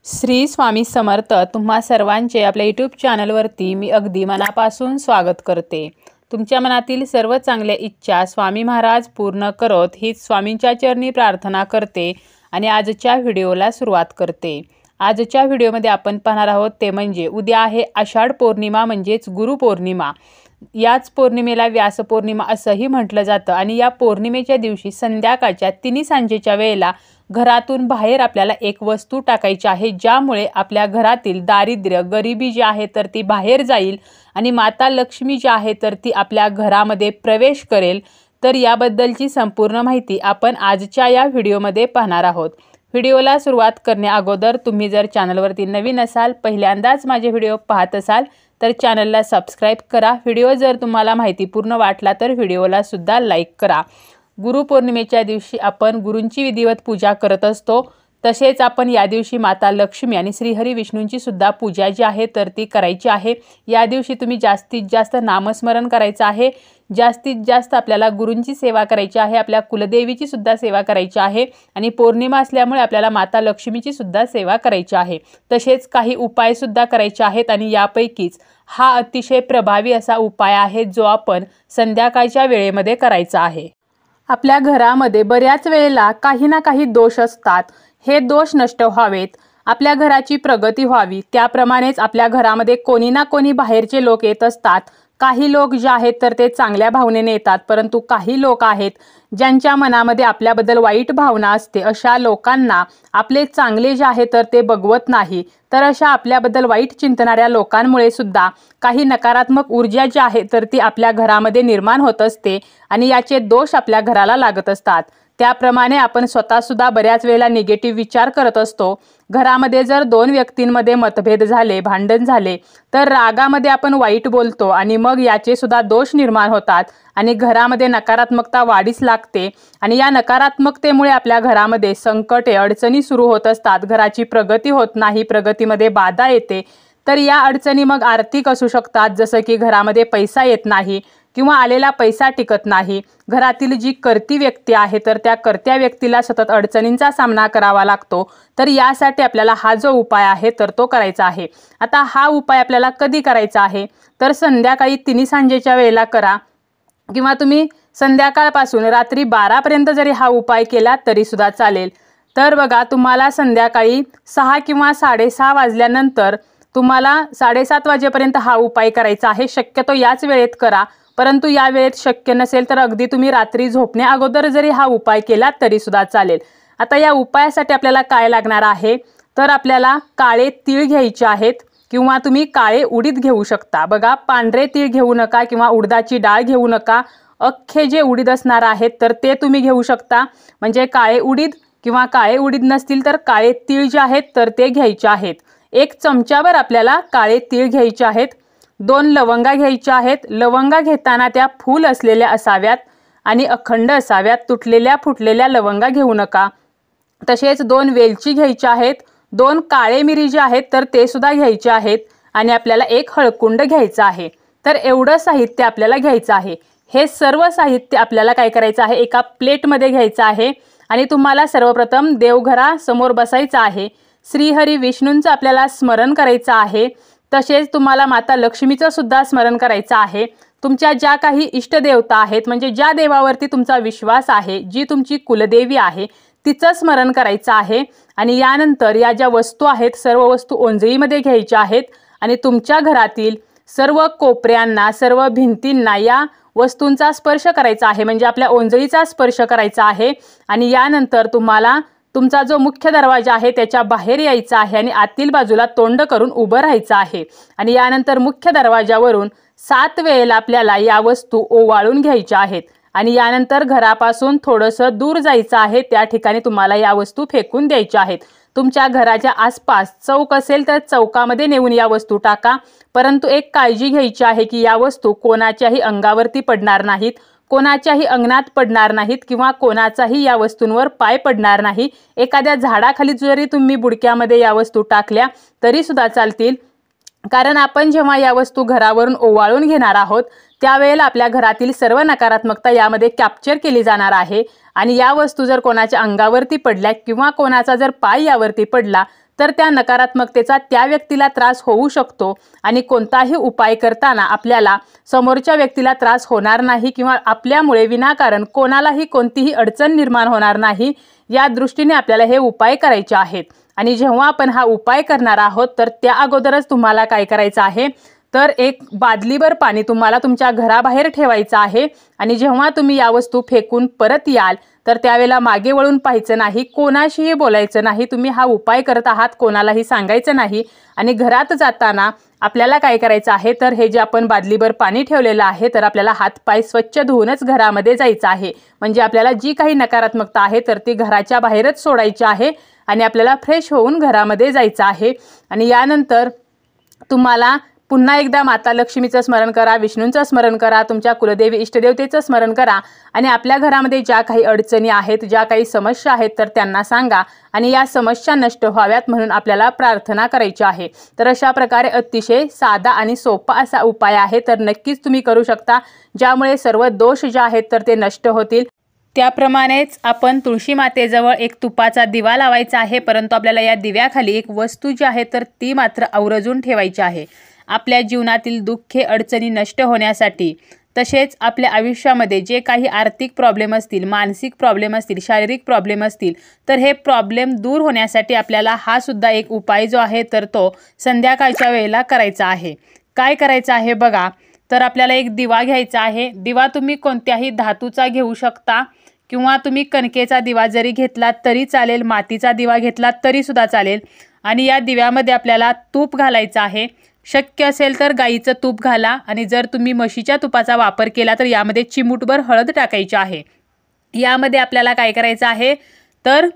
श्री स्वामी समर्थ तुम्हा सर्वांचे आपल्या यूट्यूब चॅनलवरती मी अगदी मनापासून स्वागत करते। तुमच्या मनातील सर्व चांगल्या इच्छा स्वामी महाराज पूर्ण करत हीच स्वामींच्या चरणी प्रार्थना करते आणि आजच्या व्हिडिओला सुरुवात करते। आजच्या व्हिडिओमध्ये आपण पाहणार आहोत ते म्हणजे उद्या आहे आषाढ पौर्णिमा म्हणजेच गुरुपौर्णिमा। याच पौर्णिमेला व्यास पौर्णिमा असंही म्हटलं जातं आणि या पौर्णिमेच्या दिवशी संध्याकाळच्या 3 सांजेच्या वेळेला घरातून बाहेर आपल्याला एक वस्तू टाकायची आहे, ज्यामुळे आपल्या घरातील दारिद्र्य गरिबी जी आहे तर ती बाहेर जाईल आणि माता लक्ष्मी जी आहे तर ती आपल्या घरामध्ये प्रवेश करेल। तर याबद्दलची संपूर्ण माहिती आपण आजच्या या व्हिडिओमध्ये पाहणार आहोत। व्हिडिओला सुरुवात करण्या अगोदर तुम्ही जर चॅनलवरती नवीन असाल, पहिल्यांदाच माझे व्हिडिओ पाहत असाल तर चॅनलला सबस्क्राइब करा। व्हिडिओ जर तुम्हाला माहितीपूर्ण वाटला तर व्हिडिओला सुद्धा लाईक करा। गुरुपौर्णिमेच्या दिवशी आपण गुरूंची विधिवत पूजा करत असतो, तसेच आपण या दिवशी माता लक्ष्मी आणि श्रीहरी विष्णूंची सुद्धा पूजा जी आहे तर ती करायची आहे। या दिवशी तुम्ही जास्तीत जास्त नामस्मरण करायचं आहे, जास्तीत जास्त आपल्याला गुरूंची सेवा करायची आहे, आपल्या कुलदेवीची सुद्धा सेवा करायची आहे आणि पौर्णिमा असल्यामुळे आपल्याला माता लक्ष्मीची सुद्धा सेवा करायची आहे। तसेच काही उपाय सुद्धा करायचे आहेत आणि यापैकीच हा अतिशय प्रभावी असा उपाय आहे जो आपण संध्याकाळच्या वेळेमध्ये करायचा आहे। आपल्या घरामध्ये बऱ्याच वेळेला काही ना काही दोष असतात, हे दोष नष्ट व्हावेत, आपल्या घराची प्रगती व्हावी, त्याप्रमाणेच आपल्या घरामध्ये कोणी ना कोणी बाहेरचे लोक येत असतात। काही लोक जे आहेत तर ते चांगल्या भावनेने येतात, परंतु काही लोक आहेत ज्यांच्या मनामध्ये आपल्याबद्दल वाईट भावना असते। अशा लोकांना आपले चांगले जे आहे तर ते बघवत नाही, तर अशा आपल्याबद्दल वाईट चिंतणाऱ्या लोकांमुळे सुद्धा काही नकारात्मक ऊर्जा जी आहे तर ती आपल्या घरामध्ये निर्माण होत असते आणि याचे दोष आपल्या घराला लागत असतात। त्याप्रमाणे आपण स्वतः सुद्धा बऱ्याच वेळेला निगेटिव्ह विचार करत असतो। घरामध्ये जर 2 व्यक्तींमध्ये मतभेद झाले, भांडण झाले, तर रागामध्ये आपण वाईट बोलतो आणि मग याचे सुद्धा दोष निर्माण होतात आणि घरामध्ये नकारात्मकता वाढीस लागते आणि या नकारात्मकतेमुळे आपल्या घरामध्ये संकटे, अडचणी सुरू होत असतात। घराची प्रगती होत नाही, प्रगतीमध्ये बाधा येते। तर या अडचणी मग आर्थिक असू शकतात, जसं की घरामध्ये पैसा येत नाही किंवा आलेला पैसा टिकत नाही। घरातील जी कर्ती व्यक्ती आहे तर त्या कर्त्या व्यक्तीला सतत अडचणींचा सामना करावा लागतो। तर यासाठी आपल्याला हा जो उपाय आहे तर तो करायचा आहे। आता हा उपाय आपल्याला कधी करायचा आहे तर संध्याकाळी 3 सांजेच्या वेळेला करा किंवा तुम्ही संध्याकाळपासून रात्री 12 पर्यंत जरी हा उपाय केला तरी सुद्धा चालेल। तर बघा, तुम्हाला संध्याकाळी 6 किंवा 6:30 वाजल्यानंतर तुम्हाला 7:30 वाजेपर्यंत हा उपाय करायचा आहे। शक्यतो याच वेळेत करा, परंतु या वेळेत शक्य नसेल तर अगदी तुम्ही रात्री झोपण्या अगोदर जरी हा उपाय केला तरी सुद्धा चालेल। आता या उपायासाठी आपल्याला काय लागणार आहे तर आपल्याला काळे तीळ घ्यायचे आहेत किंवा तुम्ही काळे उडीद घेऊ शकता। बघा, पांढरे तीळ घेऊ नका किंवा उडदाची डाळ घेऊ नका, अख्खे जे उडीद असणार आहेत तर ते तुम्ही घेऊ शकता। म्हणजे काळे उडीद किंवा काळे उडीद नसतील तर काळे तीळ जे आहेत तर ते घ्यायचे आहेत। 1 चमचाभर आपल्याला काळे तीळ घ्यायचे आहेत। 2 लवंगा घ्यायच्या आहेत। लवंगा घेताना त्या फूल असलेल्या असाव्यात आणि अखंड असाव्यात, तुटलेल्या फुटलेल्या लवंगा घेऊ नका। तसेच 2 वेलची घ्यायच्या आहेत। 2 काळे मिरी जे आहेत तर ते सुद्धा घ्यायचे आहेत आणि आपल्याला 1 हळकुंड घ्यायचा आहे। तर एवढं साहित्य आपल्याला घ्यायचं आहे। हे सर्व साहित्य आपल्याला काय करायचं आहे, एका प्लेटमध्ये घ्यायचं आहे आणि तुम्हाला सर्वप्रथम देवघरासमोर बसायचं आहे। श्रीहरी विष्णूंचं आपल्याला स्मरण करायचं आहे। तसेच तुम्हाला माता लक्ष्मीचं सुद्धा स्मरण करायचं आहे। तुमच्या ज्या काही इष्टदेवता आहेत, म्हणजे ज्या देवावरती तुमचा विश्वास आहे, जी तुमची कुलदेवी आहे, तिचं स्मरण करायचं आहे। आणि यानंतर या ज्या वस्तू आहेत सर्व वस्तू ओंजळीमध्ये घ्यायच्या आहेत आणि तुमच्या घरातील सर्व कोपऱ्यांना, सर्व भिंतींना या वस्तूंचा स्पर्श करायचा आहे, म्हणजे आपल्या ओंजळीचा स्पर्श करायचा आहे। आणि यानंतर तुम्हाला तुमचा जो मुख्य दरवाजा आहे त्याच्या बाहेर यायचा आहे आणि आतील बाजूला तोंड करून उभं राहायचं आहे आणि यानंतर मुख्य दरवाजावरून 7 वेळेला आपल्याला या वस्तू ओवाळून घ्यायच्या आहेत आणि यानंतर घरापासून थोडंसं दूर जायचं आहे। त्या ठिकाणी तुम्हाला या वस्तू फेकून द्यायच्या आहेत। तुमच्या घराच्या आसपास चौक असेल तर चौकामध्ये नेऊन या वस्तू टाका, परंतु एक काळजी घ्यायची आहे की या वस्तू कोणाच्याही अंगावरती पडणार नाहीत, कोणाच्याही अंगणात पडणार नाहीत किंवा कोणाचाही या वस्तूंवर पाय पडणार नाही। एखाद्या झाडाखाली जरी तुम्ही बुडक्यामध्ये या वस्तू टाकल्या तरी सुद्धा चालतील, कारण आपण जेव्हा या वस्तू घरावरून ओवाळून घेणार आहोत त्यावेळेला आपल्या घरातील सर्व नकारात्मकता यामध्ये कॅप्चर केली जाणार आहे आणि या वस्तू जर कोणाच्या अंगावरती पडल्या किंवा कोणाचा जर पाय यावरती पडला तर त्या नकारात्मकतेचा त्या व्यक्तीला त्रास होऊ शकतो आणि कोणताही उपाय करताना आपल्याला समोरच्या व्यक्तीला त्रास होणार नाही किंवा आपल्यामुळे विनाकारण कोणालाही कोणतीही अडचण निर्माण होणार नाही, या दृष्टीने आपल्याला हे उपाय करायचे आहेत। आणि जेव्हा आपण हा उपाय करणार आहोत तर त्या अगोदरच तुम्हाला काय करायचं आहे, तर एक बादलीभर पाणी तुम्हाला तुमच्या घराबाहेर ठेवायचं आहे आणि जेव्हा तुम्ही या वस्तू फेकून परत याल तर त्यावेळेला मागे वळून पाहायचं नाही, कोणाशीही बोलायचं नाही, तुम्ही हा उपाय करत आहात कोणालाही सांगायचं नाही। आणि घरात जाताना आपल्याला काय करायचं आहे, तर हे जे आपण बादलीभर पाणी ठेवलेलं आहे तर आपल्याला हातपाय स्वच्छ धुवूनच घरामध्ये जायचं आहे। म्हणजे आपल्याला जी काही नकारात्मकता आहे तर ती घराच्या बाहेरच सोडायची आहे आणि आपल्याला फ्रेश होऊन घरामध्ये जायचं आहे। आणि यानंतर तुम्हाला पुन्हा एकदा माता लक्ष्मीचं स्मरण करा, विष्णूंचं स्मरण करा, तुमच्या कुलदेवी इष्टदेवतेचं स्मरण करा आणि आपल्या घरामध्ये ज्या काही अडचणी आहेत, ज्या काही समस्या आहेत तर त्यांना सांगा आणि या समस्या नष्ट व्हाव्यात म्हणून आपल्याला प्रार्थना करायची आहे। तर अशा प्रकारे अतिशय साधा आणि सोपा असा उपाय आहे, तर नक्कीच तुम्ही करू शकता, ज्यामुळे सर्व दोष जे आहेत तर ते नष्ट होतील। त्याप्रमाणेच आपण तुळशी मातेजवळ एक तुपाचा दिवा लावायचा आहे, परंतु आपल्याला या दिव्याखाली एक वस्तू जी आहे तर ती मात्र आवर्जून ठेवायची आहे। आपल्या जीवनातील दुःखे अडचणी नष्ट होण्यासाठी, तसेच आपल्या आयुष्यामध्ये जे काही आर्थिक प्रॉब्लेम असतील, मानसिक प्रॉब्लेम असतील, शारीरिक प्रॉब्लेम असतील तर हे प्रॉब्लेम दूर होण्यासाठी आपल्याला हा सुद्धा एक उपाय जो आहे तर तो संध्याकाळच्या वेळेला करायचा आहे। काय करायचं आहे बघा, तर आपल्याला एक दिवा घ्यायचा आहे। दिवा तुम्ही कोणत्याही धातूचा घेऊ शकता किंवा तुम्ही कणकेचा दिवा जरी घेतलात तरी चालेल, मातीचा दिवा घेतलात तरी सुद्धा चालेल। आणि या दिव्यामध्ये आपल्याला तूप घालायचं आहे, शक्य असेल तर गाईचं तूप घाला आणि जर तुम्ही म्हशीच्या तुपाचा वापर केला तर यामध्ये चिमूटभर हळद टाकायची आहे। यामध्ये आपल्याला काय करायचं आहे, तर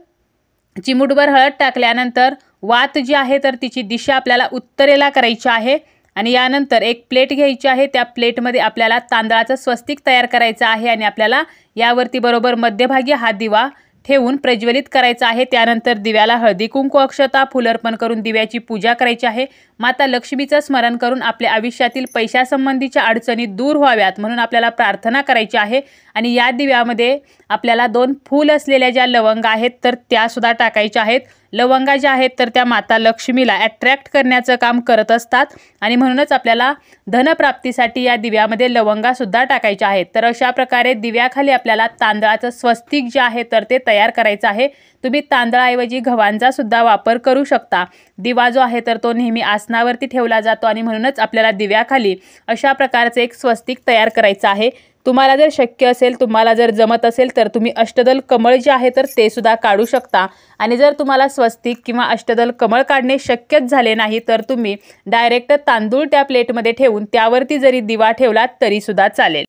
चिमूटभर हळद टाकल्यानंतर वात जी आहे तर तिची दिशा आपल्याला उत्तरेला करायची आहे आणि यानंतर एक प्लेट घ्यायची आहे, त्या प्लेटमध्ये आपल्याला तांदळाचं स्वस्तिक तयार करायचं आहे आणि आपल्याला यावरती बरोबर मध्यभागी हा दिवा ठेवून प्रज्वलित करायचा आहे। त्यानंतर दिव्याला हळदी कुंकू अक्षता फूल अर्पण करून दिव्याची पूजा करायची आहे। माता लक्ष्मीचं स्मरण करून आपल्या आयुष्यातील पैशासंबंधीच्या अडचणी दूर व्हाव्यात म्हणून आपल्याला प्रार्थना करायची आहे। आणि या दिव्यामध्ये आपल्याला 2 फूल असलेल्या ज्या लवंगा आहेत तर त्या सुद्धा टाकायच्या आहेत। लवंगा ज्या आहेत तर त्या माता लक्ष्मीला अट्रॅक्ट करण्याचं काम करत असतात आणि म्हणूनच आपल्याला धनप्राप्तीसाठी या दिव्यामध्ये लवंगा सुद्धा टाकायच्या आहेत। तर अशा प्रकारे दिव्याखाली आपल्याला तांदळाचं स्वस्तिक जे आहे तर ते तयार करायचं आहे। तुम्ही तांदळाऐवजी गव्हांचा सुद्धा वापर करू शकता। दिवा जो आहे तर तो नेहमी आसनावरती ठेवला जातो आणि म्हणूनच आपल्याला दिव्याखाली अशा प्रकारचे एक स्वस्तिक तयार करायचं आहे। तुम्हाला जर शक्य असेल, तुम्हाला जर जमत असेल तर तुम्ही अष्टदल कमळ जे आहे तर ते सुद्धा काढू शकता आणि जर तुम्हाला स्वस्तिक किंवा अष्टदल कमळ काढणे शक्यच झाले नाही तर तुम्ही डायरेक्ट तांदूळ त्या प्लेटमध्ये ठेवून त्यावरती जरी दिवा ठेवला तरी सुद्धा चालेल।